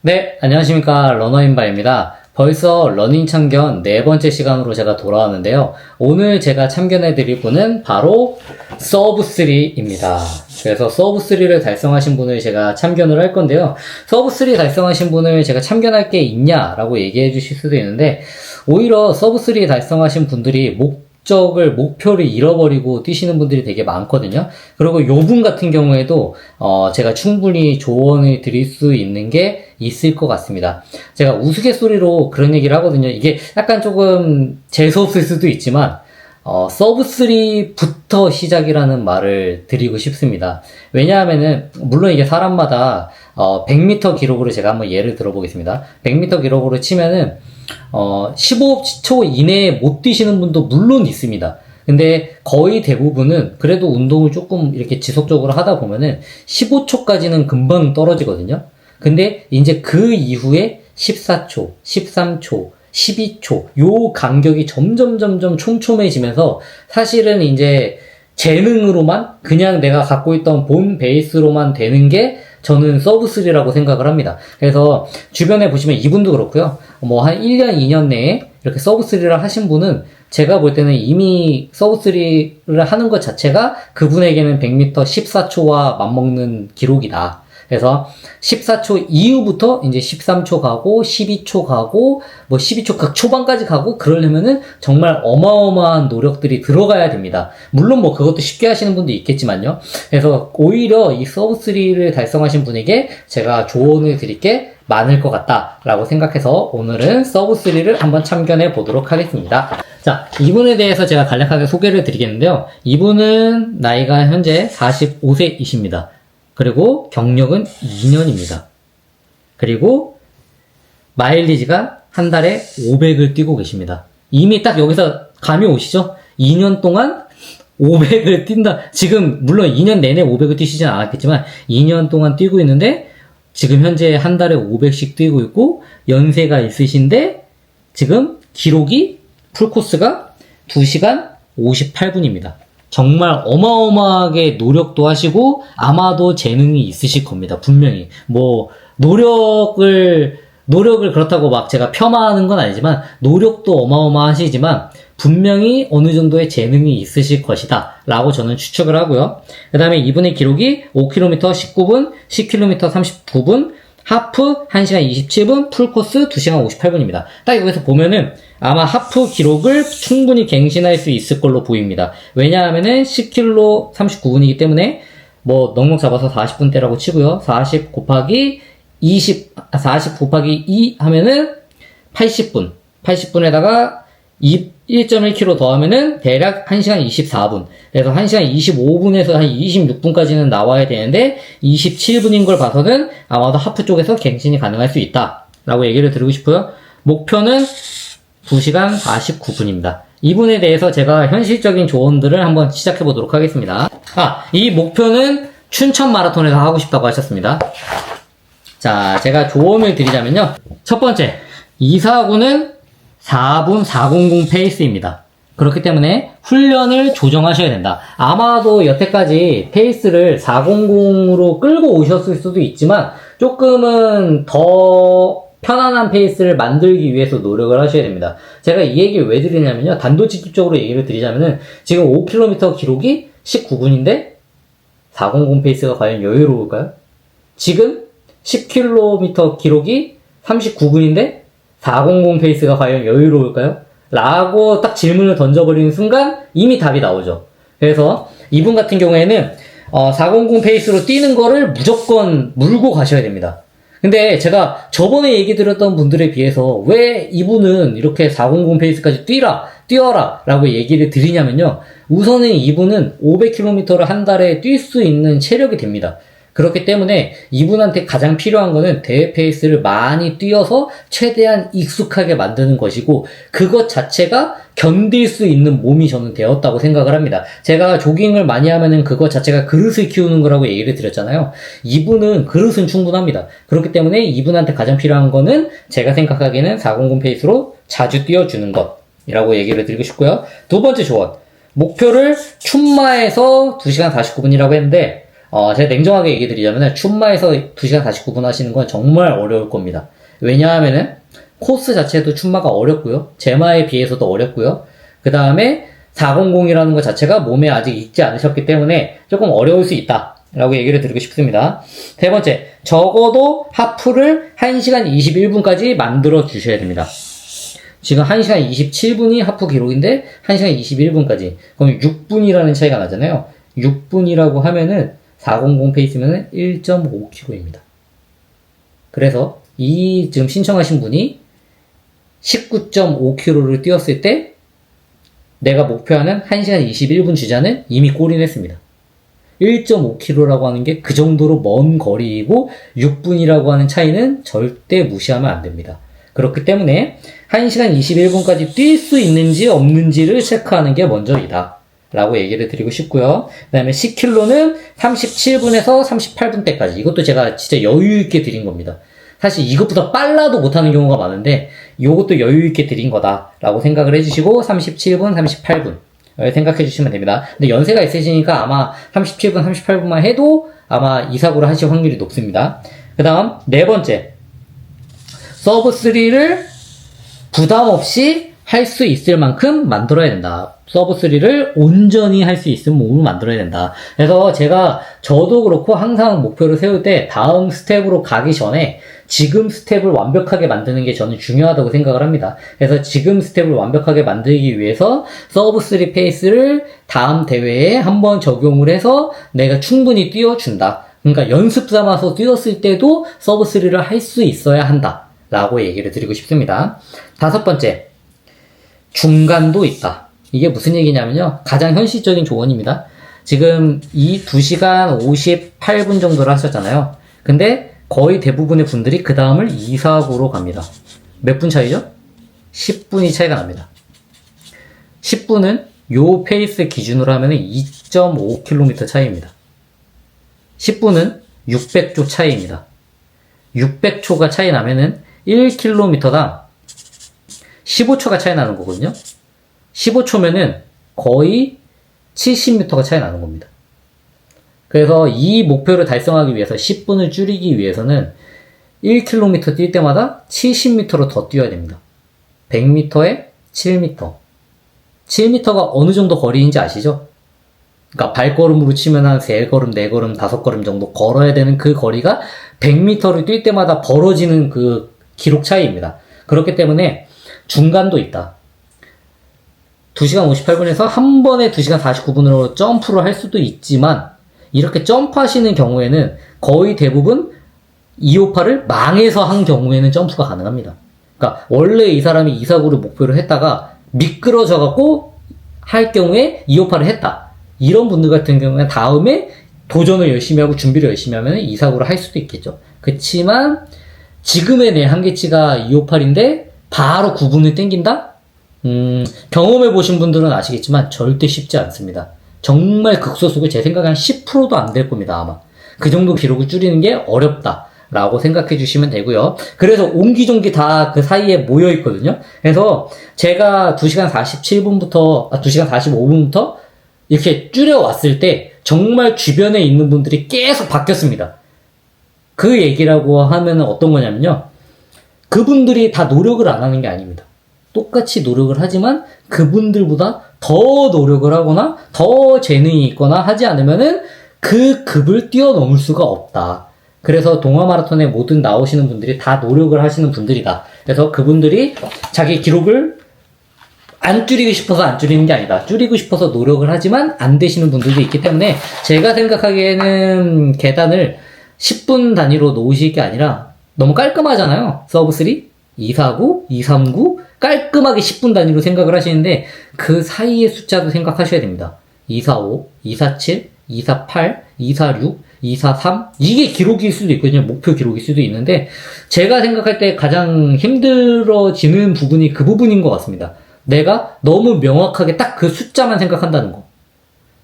네, 안녕하십니까. 러너인바입니다. 벌써 러닝 참견 네 번째 시간으로 제가 돌아왔는데요. 오늘 제가 참견해드릴 분은 바로 서브3입니다. 그래서 서브3를 달성하신 분을 제가 참견을 할 건데요. 서브3 달성하신 분을 제가 참견할 게 있냐라고 얘기해 주실 수도 있는데, 오히려 서브3 달성하신 분들이 목표를 잃어버리고 뛰시는 분들이 되게 많거든요. 그리고 요 분 같은 경우에도 제가 충분히 조언을 드릴 수 있는 게 있을 것 같습니다. 제가 우스갯소리로 그런 얘기를 하거든요. 이게 약간 조금 재수없을 수도 있지만 서브3부터 시작이라는 말을 드리고 싶습니다. 왜냐하면은 물론 이게 사람마다 100m 기록으로 제가 한번 예를 들어보겠습니다. 100m 기록으로 치면은 15초 이내에 못 뛰시는 분도 물론 있습니다. 근데 거의 대부분은 그래도 운동을 조금 이렇게 지속적으로 하다 보면은 15초까지는 금방 떨어지거든요. 근데 이제 그 이후에 14초, 13초, 12초 요 간격이 점점 촘촘해지면서 사실은 이제 재능으로만 그냥 내가 갖고 있던 본 베이스로만 되는 게 저는 서브3라고 생각을 합니다. 그래서 주변에 보시면 이분도 그렇고요. 뭐 한 1년, 2년 내에 이렇게 서브3를 하신 분은 제가 볼 때는 이미 서브3를 하는 것 자체가 그분에게는 100m 14초와 맞먹는 기록이다. 그래서 14초 이후부터 이제 13초 가고 12초 가고 뭐 12초 각 초반까지 가고 그러려면은 정말 어마어마한 노력들이 들어가야 됩니다. 물론 뭐 그것도 쉽게 하시는 분도 있겠지만요. 그래서 오히려 이 서브3를 달성하신 분에게 제가 조언을 드릴 게 많을 것 같다라고 생각해서 오늘은 서브3를 한번 참견해 보도록 하겠습니다. 자, 이분에 대해서 제가 간략하게 소개를 드리겠는데요. 이분은 나이가 현재 45세이십니다. 그리고 경력은 2년입니다. 그리고 마일리지가 한 달에 500을 뛰고 계십니다. 이미 딱 여기서 감이 오시죠? 2년 동안 500을 뛴다. 지금 물론 2년 내내 500을 뛰시진 않았겠지만 2년 동안 뛰고 있는데 지금 현재 한 달에 500씩 뛰고 있고 연세가 있으신데 지금 기록이 풀코스가 2시간 58분입니다. 정말 어마어마하게 노력도 하시고 아마도 재능이 있으실 겁니다. 분명히. 뭐 노력을 그렇다고 막 제가 폄하하는 건 아니지만 노력도 어마어마하시지만 분명히 어느 정도의 재능이 있으실 것이다 라고 저는 추측을 하고요. 그 다음에 이분의 기록이 5km 19분, 10km 39분, 하프 1시간 27분, 풀코스 2시간 58분입니다. 딱 여기서 보면은 아마 하프 기록을 충분히 갱신할 수 있을 걸로 보입니다. 왜냐하면은 10km 39분이기 때문에 뭐 넉넉 잡아서 40분대라고 치고요. 40 곱하기 2 하면은 80분. 80분에다가 1.1km 더하면은 대략 1시간 24분. 그래서 1시간 25분에서 한 26분까지는 나와야 되는데 27분인 걸 봐서는 아마도 하프 쪽에서 갱신이 가능할 수 있다 라고 얘기를 드리고 싶고요. 목표는 2시간 49분입니다. 이분에 대해서 제가 현실적인 조언들을 한번 시작해 보도록 하겠습니다. 이 목표는 춘천 마라톤에서 하고 싶다고 하셨습니다. 자, 제가 조언을 드리자면요. 첫 번째, 249는 4분 400 페이스입니다. 그렇기 때문에 훈련을 조정하셔야 된다. 아마도 여태까지 페이스를 400으로 끌고 오셨을 수도 있지만 조금은 더 편안한 페이스를 만들기 위해서 노력을 하셔야 됩니다. 제가 이 얘기를 왜 드리냐면요. 단도직입적으로 얘기를 드리자면은 지금 5km 기록이 19분인데 400 페이스가 과연 여유로울까요? 지금 10km 기록이 39분인데 400 페이스가 과연 여유로울까요? 라고 딱 질문을 던져버리는 순간 이미 답이 나오죠. 그래서 이분 같은 경우에는 400 페이스로 뛰는 거를 무조건 물고 가셔야 됩니다. 근데 제가 저번에 얘기 드렸던 분들에 비해서 왜 이분은 이렇게 400 페이스까지 뛰어라 라고 얘기를 드리냐면요. 우선은 이분은 500km를 한 달에 뛸 수 있는 체력이 됩니다. 그렇기 때문에 이분한테 가장 필요한 거는 대회 페이스를 많이 뛰어서 최대한 익숙하게 만드는 것이고 그것 자체가 견딜 수 있는 몸이 저는 되었다고 생각을 합니다. 제가 조깅을 많이 하면은 그것 자체가 그릇을 키우는 거라고 얘기를 드렸잖아요. 이분은 그릇은 충분합니다. 그렇기 때문에 이분한테 가장 필요한 거는 제가 생각하기에는 400 페이스로 자주 뛰어주는 것이라고 얘기를 드리고 싶고요. 두 번째 조언. 목표를 춘마에서 2시간 49분이라고 했는데 제가 냉정하게 얘기 드리자면 춘마에서 2시간 49분 하시는 건 정말 어려울 겁니다. 왜냐하면은 코스 자체도 춘마가 어렵고요. 제마에 비해서도 어렵고요. 그 다음에 400이라는 것 자체가 몸에 아직 익지 않으셨기 때문에 조금 어려울 수 있다 라고 얘기를 드리고 싶습니다. 세 번째, 적어도 하프를 1시간 21분까지 만들어 주셔야 됩니다. 지금 1시간 27분이 하프 기록인데 1시간 21분까지, 그럼 6분이라는 차이가 나잖아요. 6분이라고 하면은 400 페이스면은 1.5km입니다. 그래서 이 지금 신청하신 분이 19.5km를 뛰었을 때 내가 목표하는 1시간 21분 주자는 이미 골인했습니다. 1.5km라고 하는 게 그 정도로 먼 거리이고 6분이라고 하는 차이는 절대 무시하면 안 됩니다. 그렇기 때문에 1시간 21분까지 뛸 수 있는지 없는지를 체크하는 게 먼저이다 라고 얘기를 드리고 싶고요. 그 다음에 10km는 37분에서 38분 때까지, 이것도 제가 진짜 여유 있게 드린 겁니다. 사실 이것보다 빨라도 못하는 경우가 많은데 이것도 여유 있게 드린 거다라고 생각을 해주시고 37분, 38분 생각해 주시면 됩니다. 근데 연세가 있으시니까 아마 37분, 38분만 해도 아마 이사구를 하실 확률이 높습니다. 그 다음 네 번째, 서브 3를 부담 없이 할 수 있을 만큼 만들어야 된다. 서브 3를 온전히 할 수 있는 몸을 만들어야 된다. 그래서 저도 그렇고 항상 목표를 세울 때 다음 스텝으로 가기 전에 지금 스텝을 완벽하게 만드는 게 저는 중요하다고 생각을 합니다. 그래서 지금 스텝을 완벽하게 만들기 위해서 서브 3 페이스를 다음 대회에 한번 적용을 해서 내가 충분히 뛰어준다. 그러니까 연습 삼아서 뛰었을 때도 서브 3를 할 수 있어야 한다 라고 얘기를 드리고 싶습니다. 다섯 번째, 중간도 있다. 이게 무슨 얘기냐면요, 가장 현실적인 조언입니다. 지금 이 2시간 58분 정도를 하셨잖아요. 근데 거의 대부분의 분들이 그 다음을 249로 갑니다. 몇 분 차이죠? 10분이 차이가 납니다. 10분은 요 페이스 기준으로 하면 2.5km 차이입니다. 10분은 600초 차이입니다. 600초가 차이 나면은 1km당 15초가 차이 나는 거거든요. 15초면은 거의 70m가 차이 나는 겁니다. 그래서 이 목표를 달성하기 위해서 10분을 줄이기 위해서는 1km 뛸 때마다 70m로 더 뛰어야 됩니다. 100m에 7m. 7m가 어느 정도 거리인지 아시죠? 그러니까 발걸음으로 치면 한 3걸음, 4걸음, 5걸음 정도 걸어야 되는 그 거리가 100m를 뛸 때마다 벌어지는 그 기록 차이입니다. 그렇기 때문에 중간도 있다. 2시간 58분에서 한 번에 2시간 49분으로 점프를 할 수도 있지만 이렇게 점프하시는 경우에는 거의 대부분 258을 망해서 한 경우에는 점프가 가능합니다. 그러니까 원래 이 사람이 249를 목표로 했다가 미끄러져 갖고 할 경우에 258을 했다. 이런 분들 같은 경우는 다음에 도전을 열심히 하고 준비를 열심히 하면 249를 할 수도 있겠죠. 그치만 지금의 내 한계치가 258인데 바로 9분을 땡긴다? 경험해 보신 분들은 아시겠지만 절대 쉽지 않습니다. 정말 극소수고 제 생각에 한 10%도 안 될 겁니다, 아마. 그 정도 기록을 줄이는 게 어렵다 라고 생각해 주시면 되고요. 그래서 옹기종기 다 그 사이에 모여 있거든요. 그래서 제가 2시간 47분부터 2시간 45분부터 이렇게 줄여왔을 때 정말 주변에 있는 분들이 계속 바뀌었습니다. 그 얘기라고 하면 어떤 거냐면요, 그분들이 다 노력을 안 하는 게 아닙니다. 똑같이 노력을 하지만 그분들보다 더 노력을 하거나 더 재능이 있거나 하지 않으면은 그 급을 뛰어넘을 수가 없다. 그래서 동아마라톤에 모든 나오시는 분들이 다 노력을 하시는 분들이다. 그래서 그분들이 자기 기록을 안 줄이고 싶어서 안 줄이는 게 아니다. 줄이고 싶어서 노력을 하지만 안 되시는 분들도 있기 때문에 제가 생각하기에는 계단을 10분 단위로 놓으실 게 아니라 너무 깔끔하잖아요. 서브 3, 249, 239 깔끔하게 10분 단위로 생각을 하시는데 그 사이의 숫자도 생각하셔야 됩니다. 245, 247, 248, 246, 243 이게 기록일 수도 있거든요. 목표 기록일 수도 있는데 제가 생각할 때 가장 힘들어지는 부분이 그 부분인 것 같습니다. 내가 너무 명확하게 딱 그 숫자만 생각한다는 거.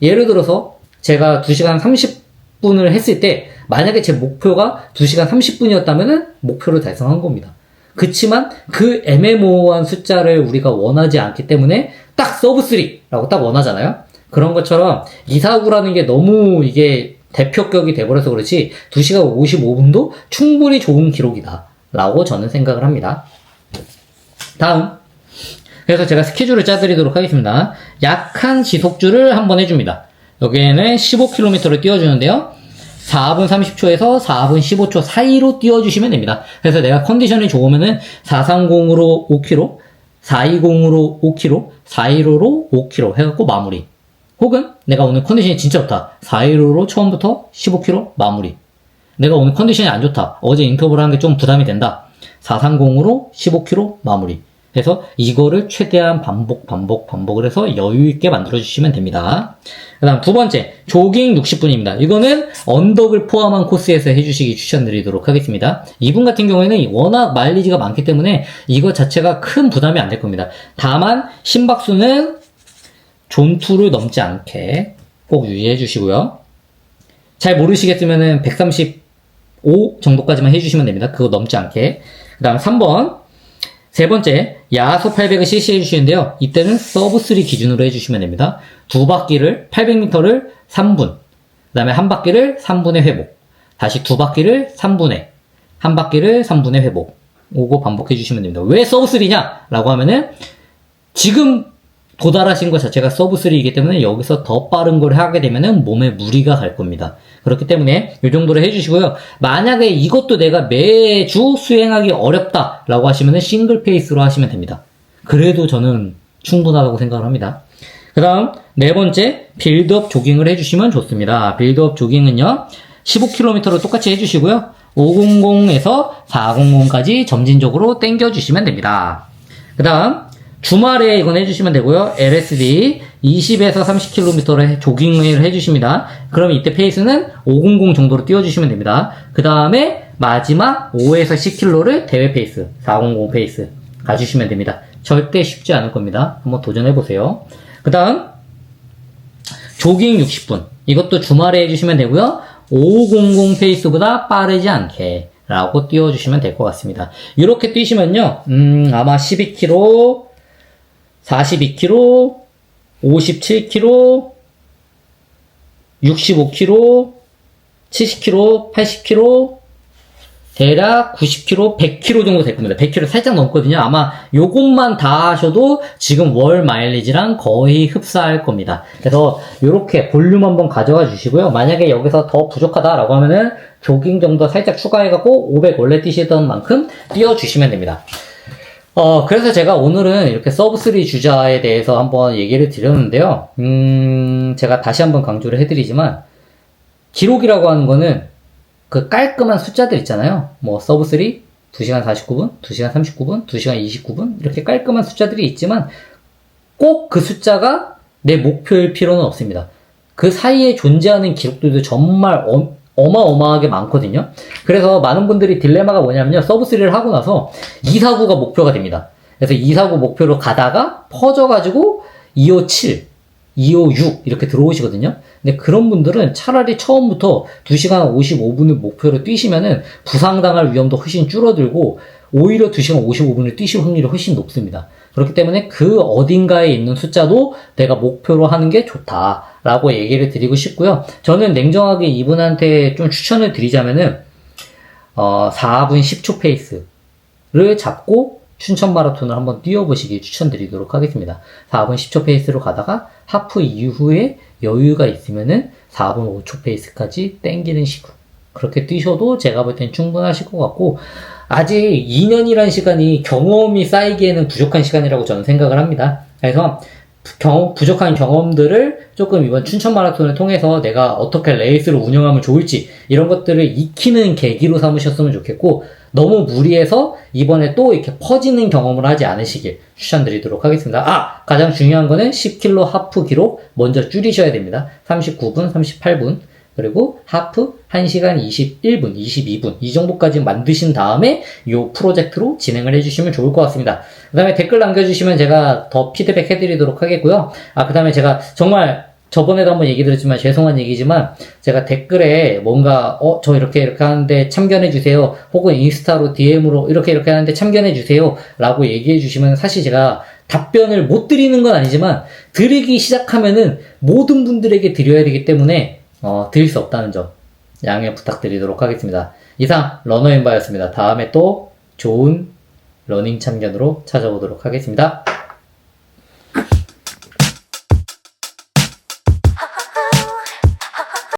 예를 들어서 제가 2시간 30분을 했을 때 만약에 제 목표가 2시간 30분이었다면은 목표를 달성한 겁니다. 그치만 그 애매모호한 숫자를 우리가 원하지 않기 때문에 딱 서브 3라고 딱 원하잖아요. 그런 것처럼 249라는 게 너무 이게 대표격이 돼버려서 그렇지 2시간 55분도 충분히 좋은 기록이다 라고 저는 생각을 합니다. 다음, 그래서 제가 스케줄을 짜드리도록 하겠습니다. 약한 지속주를 한번 해줍니다. 여기에는 15km를 띄워주는데요. 4분 30초에서 4분 15초 사이로 띄워주시면 됩니다. 그래서 내가 컨디션이 좋으면은 430으로 5km, 420으로 5km, 415로 5km 해갖고 마무리. 혹은 내가 오늘 컨디션이 진짜 좋다. 415로 처음부터 15km 마무리. 내가 오늘 컨디션이 안 좋다. 어제 인터벌 하는 게 좀 부담이 된다. 430으로 15km 마무리. 그래서 이거를 최대한 반복을 해서 여유있게 만들어주시면 됩니다. 그 다음 두 번째, 조깅 60분입니다. 이거는 언덕을 포함한 코스에서 해주시기 추천드리도록 하겠습니다. 이분 같은 경우에는 워낙 마일리지가 많기 때문에 이거 자체가 큰 부담이 안 될 겁니다. 다만 심박수는 존2를 넘지 않게 꼭 유지해 주시고요. 잘 모르시겠으면 135 정도까지만 해주시면 됩니다. 그거 넘지 않게. 그 다음 3번, 세 번째, 야소 800을 CC 해주시는데요. 이때는 서브3 기준으로 해주시면 됩니다. 두 바퀴를, 800m를 3분, 그 다음에 한 바퀴를 3분의 회복, 다시 두 바퀴를 3분의, 한 바퀴를 3분의 회복. 오고 반복해 주시면 됩니다. 왜 서브3냐? 라고 하면은, 지금 도달하신 것 자체가 서브3이기 때문에 여기서 더 빠른 걸 하게 되면은 몸에 무리가 갈 겁니다. 그렇기 때문에 이 정도로 해주시고요. 만약에 이것도 내가 매주 수행하기 어렵다라고 하시면은 싱글 페이스로 하시면 됩니다. 그래도 저는 충분하다고 생각을 합니다. 그 다음 네 번째, 빌드업 조깅을 해주시면 좋습니다. 빌드업 조깅은요, 15km로 똑같이 해주시고요. 500에서 400까지 점진적으로 당겨주시면 됩니다. 그 다음 주말에 이건 해주시면 되고요. LSD 20에서 30km를 조깅을 해주십니다. 그럼 이때 페이스는 500 정도로 띄워주시면 됩니다. 그 다음에 마지막 5에서 10km를 대회 페이스, 400 페이스 가주시면 됩니다. 절대 쉽지 않을 겁니다. 한번 도전해보세요. 그 다음 조깅 60분, 이것도 주말에 해주시면 되고요. 500 페이스보다 빠르지 않게 라고 띄워주시면 될 것 같습니다. 이렇게 뛰시면요, 아마 12km, 42km, 57km, 65km, 70km, 80km, 대략 90km, 100km 정도 될 겁니다. 100km 살짝 넘거든요. 아마 요것만 다 하셔도 지금 월 마일리지랑 거의 흡사할 겁니다. 그래서 요렇게 볼륨 한번 가져가 주시고요. 만약에 여기서 더 부족하다라고 하면은 조깅 정도 살짝 추가해갖고 500 원래 뛰시던 만큼 뛰어주시면 됩니다. 그래서 제가 오늘은 이렇게 서브3 주자에 대해서 한번 얘기를 드렸는데요. 제가 다시 한번 강조를 해드리지만, 기록이라고 하는 거는 그 깔끔한 숫자들 있잖아요. 뭐, 서브3, 2시간 49분, 2시간 39분, 2시간 29분, 이렇게 깔끔한 숫자들이 있지만, 꼭 그 숫자가 내 목표일 필요는 없습니다. 그 사이에 존재하는 기록들도 정말 어마어마하게 많거든요. 그래서 많은 분들이 딜레마가 뭐냐면요, 서브3를 하고 나서 249가 목표가 됩니다. 그래서 249 목표로 가다가 퍼져가지고 257, 256 이렇게 들어오시거든요. 근데 그런 분들은 차라리 처음부터 2시간 55분을 목표로 뛰시면은 부상당할 위험도 훨씬 줄어들고 오히려 2시간 55분을 뛰실 확률이 훨씬 높습니다. 그렇기 때문에 그 어딘가에 있는 숫자도 내가 목표로 하는 게 좋다라고 얘기를 드리고 싶고요. 저는 냉정하게 이분한테 좀 추천을 드리자면은 4분 10초 페이스를 잡고 춘천 마라톤을 한번 뛰어보시길 추천드리도록 하겠습니다. 4분 10초 페이스로 가다가 하프 이후에 여유가 있으면은 4분 5초 페이스까지 땡기는 식으로 그렇게 뛰셔도 제가 볼 땐 충분하실 것 같고, 아직 2년이라는 시간이 경험이 쌓이기에는 부족한 시간이라고 저는 생각을 합니다. 그래서 부족한 경험들을 조금 이번 춘천 마라톤을 통해서 내가 어떻게 레이스를 운영하면 좋을지 이런 것들을 익히는 계기로 삼으셨으면 좋겠고, 너무 무리해서 이번에 또 이렇게 퍼지는 경험을 하지 않으시길 추천드리도록 하겠습니다. 가장 중요한 거는 10km 하프 기록 먼저 줄이셔야 됩니다. 39분, 38분, 그리고 하프 1시간 21분, 22분 이 정도까지 만드신 다음에 이 프로젝트로 진행을 해주시면 좋을 것 같습니다. 그 다음에 댓글 남겨주시면 제가 더 피드백 해드리도록 하겠고요. 그 다음에 제가 정말 저번에도 한번 얘기 드렸지만 죄송한 얘기지만, 제가 댓글에 뭔가 저 이렇게 하는데 참견해주세요, 혹은 인스타로 DM으로 이렇게 하는데 참견해주세요 라고 얘기해주시면 사실 제가 답변을 못 드리는 건 아니지만 드리기 시작하면은 모든 분들에게 드려야 되기 때문에 드릴 수 없다는 점 양해 부탁드리도록 하겠습니다. 이상 러너인바였습니다. 다음에 또 좋은 러닝 참견으로 찾아오도록 하겠습니다.